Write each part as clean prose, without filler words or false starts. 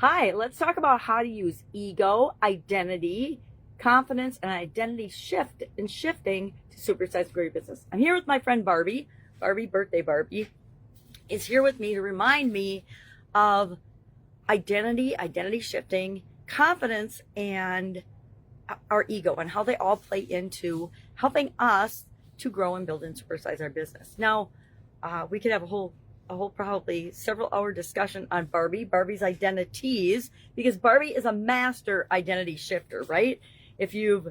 Hi, let's talk about how to use ego, identity, confidence, and identity shift and shifting to supersize grow your business. I'm here with my friend Barbie. Birthday Barbie, is here with me to remind me of identity shifting, confidence, and our ego, and how they all play into helping us to grow and build and supersize our business. Now, we could have a whole probably several hour discussion on Barbie's identities, because Barbie is a master identity shifter, right? If you've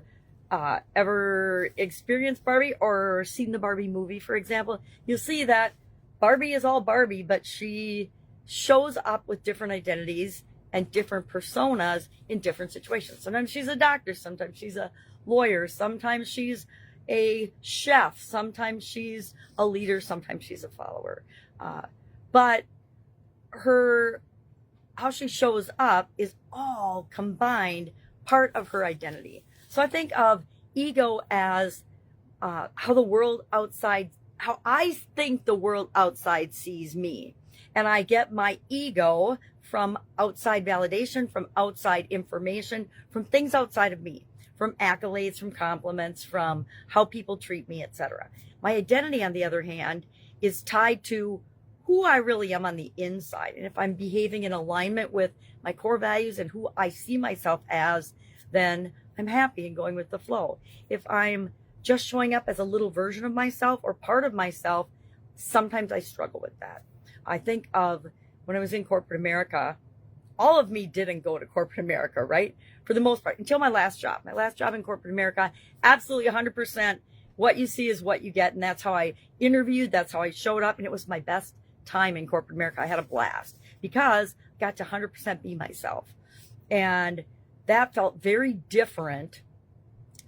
ever experienced Barbie or seen the Barbie movie, for example, you'll see that Barbie is all Barbie, but she shows up with different identities and different personas in different situations. Sometimes she's a doctor, sometimes she's a lawyer, sometimes she's a chef, sometimes she's a leader, sometimes she's a follower. But how she shows up is all combined part of her identity. So I think of ego as how I think the world outside sees me. And I get my ego from outside validation, from outside information, from things outside of me, from accolades, from compliments, from how people treat me, etc. My identity, on the other hand, is tied to who I really am on the inside. And if I'm behaving in alignment with my core values and who I see myself as, then I'm happy and going with the flow. If I'm just showing up as a little version of myself or part of myself, sometimes I struggle with that. I think of when I was in corporate America. All of me didn't go to corporate America, right? For the most part, until my last job. My last job in corporate America, absolutely 100%. What you see is what you get. And that's how I interviewed. That's how I showed up. And it was my best time in corporate America. I had a blast because I got to 100% be myself. And that felt very different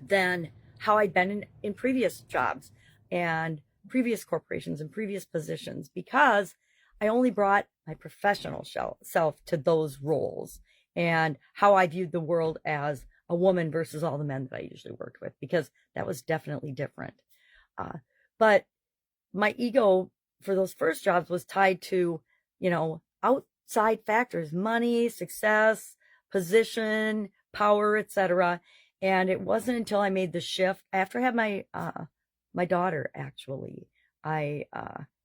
than how I'd been in previous jobs and previous corporations and previous positions, because I only brought my professional self to those roles and how I viewed the world as a woman versus all the men that I usually worked with, because that was definitely different. But my ego for those first jobs was tied to, outside factors, money, success, position, power, etc. And it wasn't until I made the shift after I had my daughter, actually, I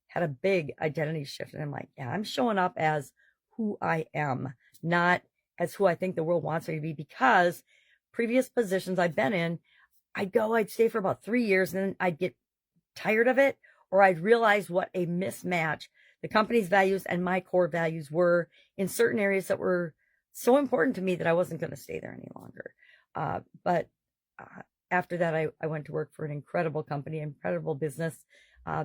had a big identity shift. And I'm like, yeah, I'm showing up as who I am, not as who I think the world wants me to be. Because previous positions I've been in, I'd stay for about 3 years, and then I'd get tired of it, or I'd realize what a mismatch the company's values and my core values were in certain areas that were so important to me that I wasn't going to stay there any longer. But after that, I went to work for an incredible company, incredible business.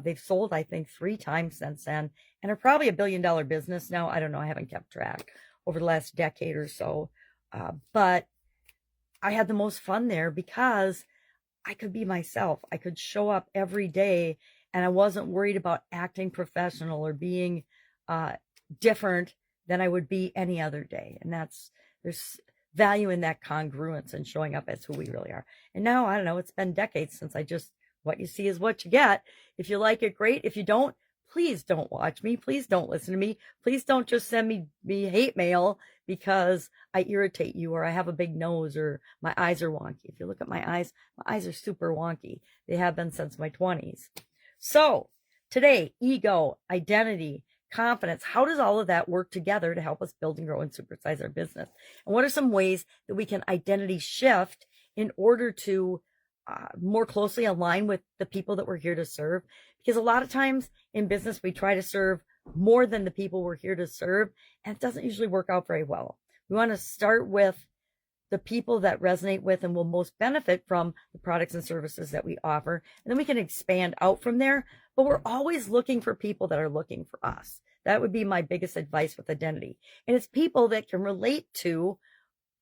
They've sold, I think, 3 times since then, and are probably $1 billion business now. I don't know. I haven't kept track over the last decade or so. But I had the most fun there because I could be myself. I could show up every day, and I wasn't worried about acting professional or being different than I would be any other day. And there's value in that congruence and showing up as who we really are. And now, I don't know, it's been decades since what you see is what you get. If you like it, great. If you don't, please don't watch me. Please don't listen to me. Please don't just send me hate mail because I irritate you, or I have a big nose, or my eyes are wonky. If you look at my eyes are super wonky. They have been since my 20s. So today, ego, identity, confidence, how does all of that work together to help us build and grow and supersize our business? And what are some ways that we can identity shift in order to more closely align with the people that we're here to serve? Because a lot of times in business, we try to serve more than the people we're here to serve, and it doesn't usually work out very well. We want to start with the people that resonate with and will most benefit from the products and services that we offer. And then we can expand out from there. But we're always looking for people that are looking for us. That would be my biggest advice with identity. And it's people that can relate to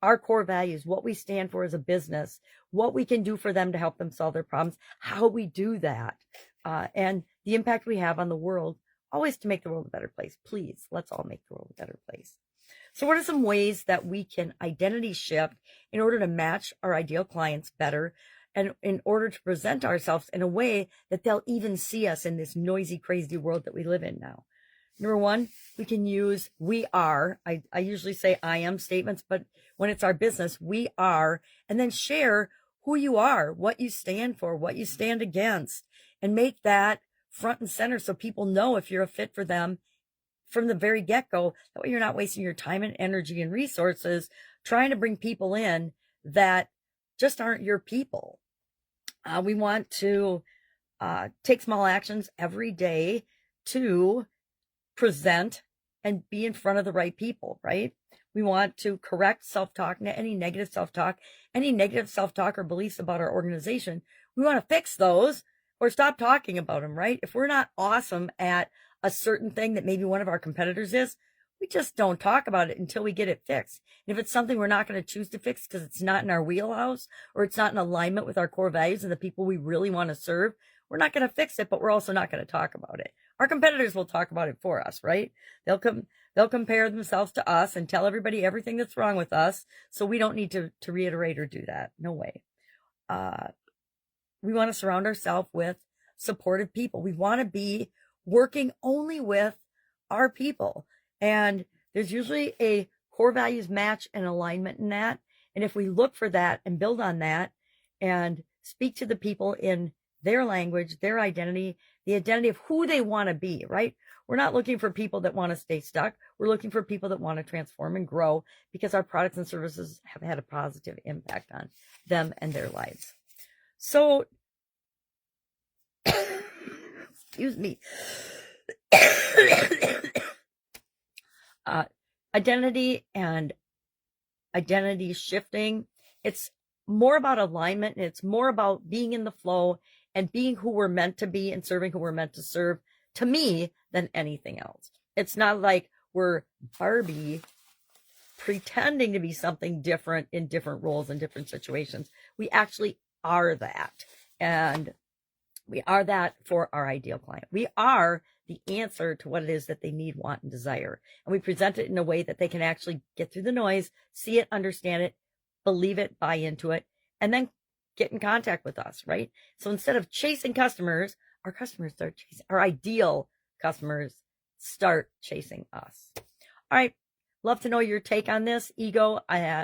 our core values, what we stand for as a business, what we can do for them to help them solve their problems, how we do that, and the impact we have on the world, always to make the world a better place. Please, let's all make the world a better place. So what are some ways that we can identity shift in order to match our ideal clients better, and in order to present ourselves in a way that they'll even see us in this noisy, crazy world that we live in now? Number one, we can use we are. I usually say I am statements, but when it's our business, we are, and then share who you are, what you stand for, what you stand against, and make that front and center so people know if you're a fit for them from the very get-go. That way you're not wasting your time and energy and resources trying to bring people in that just aren't your people. We want to take small actions every day to present and be in front of the right people, right? We want to correct self-talk, any negative self-talk or beliefs about our organization. We want to fix those or stop talking about them, right? If we're not awesome at a certain thing that maybe one of our competitors is, we just don't talk about it until we get it fixed. And if it's something we're not going to choose to fix because it's not in our wheelhouse or it's not in alignment with our core values and the people we really want to serve, we're not going to fix it, but we're also not going to talk about it. Our competitors will talk about it for us, right? They'll compare themselves to us and tell everybody everything that's wrong with us. So we don't need to reiterate or do that. No way. We want to surround ourselves with supportive people. We want to be working only with our people. And there's usually a core values match and alignment in that. And if we look for that and build on that and speak to the people in their language, their identity, the identity of who they want to be, right? We're not looking for people that want to stay stuck. We're looking for people that want to transform and grow because our products and services have had a positive impact on them and their lives. So, excuse me. Identity and identity shifting. It's more about alignment and it's more about being in the flow and being who we're meant to be and serving who we're meant to serve, to me, than anything else. It's not like we're Barbie pretending to be something different in different roles and different situations. We actually are that. And we are that for our ideal client. We are the answer to what it is that they need, want, and desire. And we present it in a way that they can actually get through the noise, see it, understand it, believe it, buy into it, and then get in contact with us, right? So instead of chasing customers, our customers start chasing, our ideal customers start chasing us. All right. Love to know your take on this, ego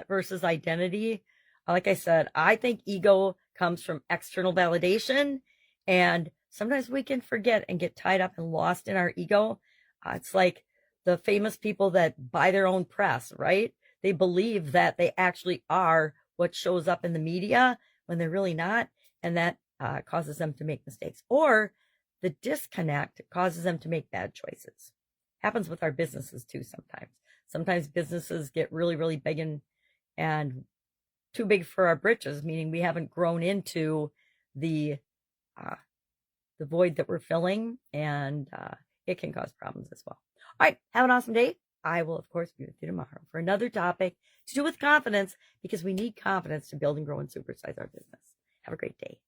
versus identity. Like I said, I think ego comes from external validation, and sometimes we can forget and get tied up and lost in our ego. It's like the famous people that buy their own press, right? They believe that they actually are what shows up in the media when they're really not. And that causes them to make mistakes. Or the disconnect causes them to make bad choices. Happens with our businesses too sometimes. Sometimes businesses get really, really big and too big for our britches, meaning we haven't grown into the void that we're filling, and it can cause problems as well. All right, have an awesome day. I will, of course, be with you tomorrow for another topic to do with confidence, because we need confidence to build and grow and supersize our business. Have a great day.